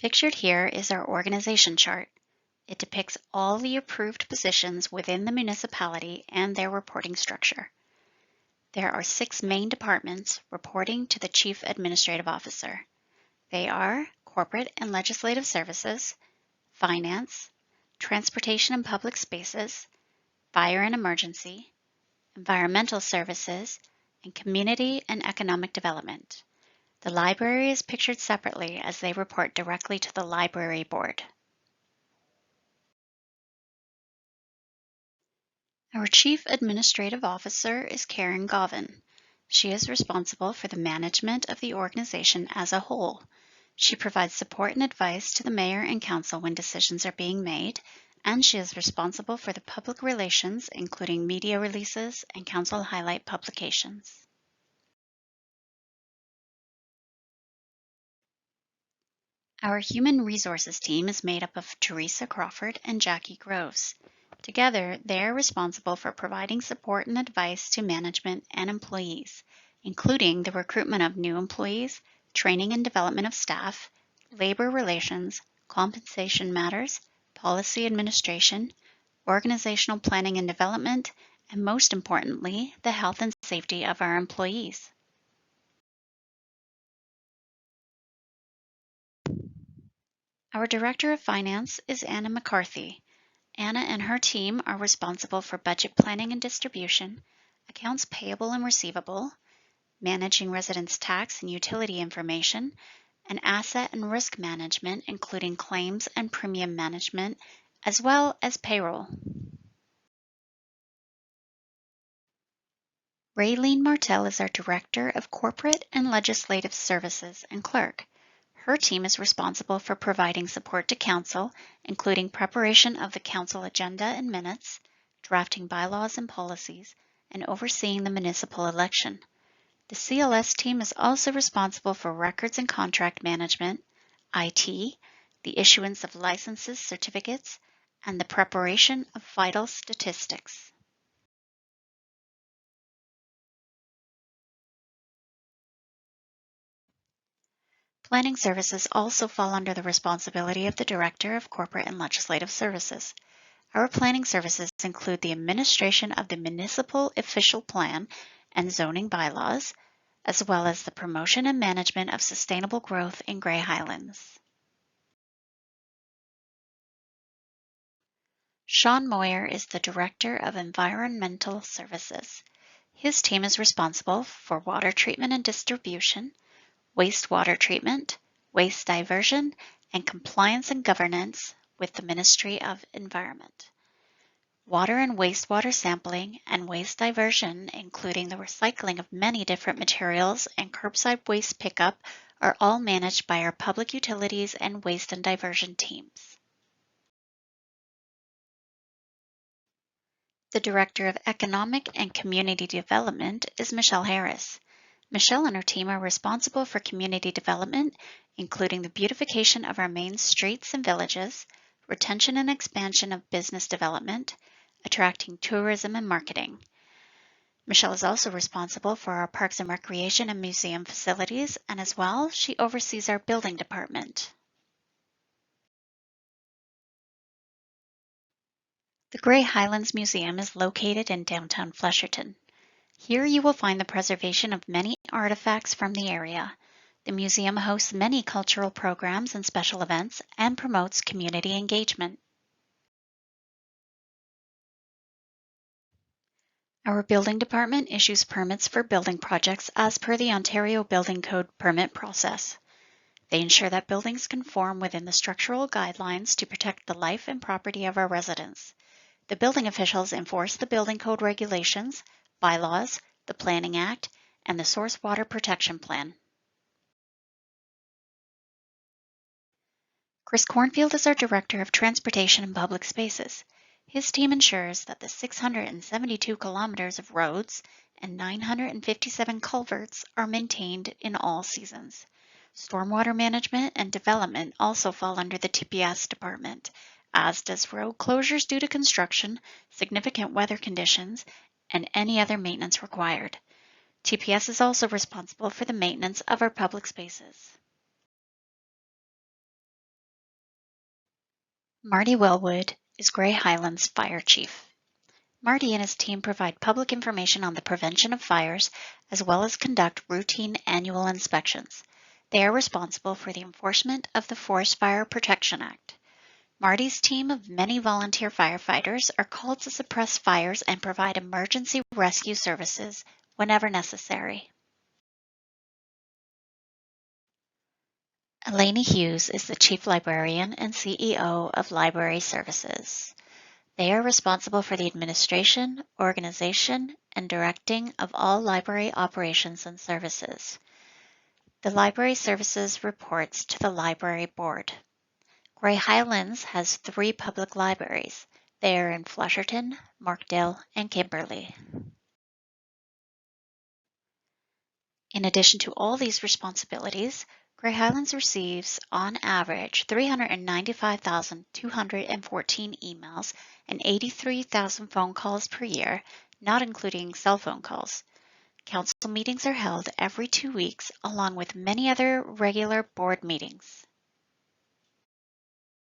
Pictured here is our organization chart. It depicts all the approved positions within the municipality and their reporting structure. There are 6 main departments reporting to the Chief Administrative Officer. They are Corporate and Legislative Services, Finance, Transportation and Public Spaces, Fire and Emergency, Environmental Services, and Community and Economic Development. The library is pictured separately as they report directly to the Library Board. Our Chief Administrative Officer is Karen Govin. She is responsible for the management of the organization as a whole. She provides support and advice to the Mayor and Council when decisions are being made, and she is responsible for the public relations, including media releases and Council highlight publications. Our Human Resources team is made up of Teresa Crawford and Jackie Groves. Together, they are responsible for providing support and advice to management and employees, including the recruitment of new employees, training and development of staff, labor relations, compensation matters, policy administration, organizational planning and development, and most importantly, the health and safety of our employees. Our Director of Finance is Anna McCarthy. Anna and her team are responsible for budget planning and distribution, accounts payable and receivable, managing residents' tax and utility information, and asset and risk management, including claims and premium management, as well as payroll. Raylene Martell is our Director of Corporate and Legislative Services and Clerk. Her team is responsible for providing support to Council, including preparation of the Council agenda and minutes, drafting bylaws and policies, and overseeing the municipal election. The CLS team is also responsible for records and contract management, IT, the issuance of licenses, certificates, and the preparation of vital statistics. Planning services also fall under the responsibility of the Director of Corporate and Legislative Services. Our planning services include the administration of the municipal official plan and zoning bylaws, as well as the promotion and management of sustainable growth in Grey Highlands. Sean Moyer is the Director of Environmental Services. His team is responsible for water treatment and distribution, wastewater treatment, waste diversion, and compliance and governance with the Ministry of Environment. Water and wastewater sampling and waste diversion, including the recycling of many different materials and curbside waste pickup, are all managed by our public utilities and waste and diversion teams. The Director of Economic and Community Development is Michelle Harris. Michelle and her team are responsible for community development, including the beautification of our main streets and villages, retention and expansion of business development, attracting tourism and marketing. Michelle is also responsible for our parks and recreation and museum facilities, and as well, she oversees our building department. The Grey Highlands Museum is located in downtown Flesherton. Here you will find the preservation of many artifacts from the area. The museum hosts many cultural programs and special events and promotes community engagement. Our building department issues permits for building projects as per the Ontario Building Code permit process. They ensure that buildings conform within the structural guidelines to protect the life and property of our residents. The building officials enforce the building code regulations, bylaws, the Planning Act, and the Source Water Protection Plan. Chris Cornfield is our Director of Transportation and Public Spaces. His team ensures that the 672 kilometers of roads and 957 culverts are maintained in all seasons. Stormwater management and development also fall under the TPS department, as does road closures due to construction, significant weather conditions, and any other maintenance required. TPS is also responsible for the maintenance of our public spaces. Marty Wellwood is Grey Highlands Fire Chief. Marty and his team provide public information on the prevention of fires, as well as conduct routine annual inspections. They are responsible for the enforcement of the Forest Fire Protection Act. Marty's team of many volunteer firefighters are called to suppress fires and provide emergency rescue services whenever necessary. Elaney Hughes is the Chief Librarian and CEO of Library Services. They are responsible for the administration, organization, and directing of all library operations and services. The Library Services reports to the Library Board. Grey Highlands has 3 public libraries. They are in Flusherton, Markdale, and Kimberley. In addition to all these responsibilities, Grey Highlands receives, on average, 395,214 emails and 83,000 phone calls per year, not including cell phone calls. Council meetings are held every 2 weeks, along with many other regular board meetings.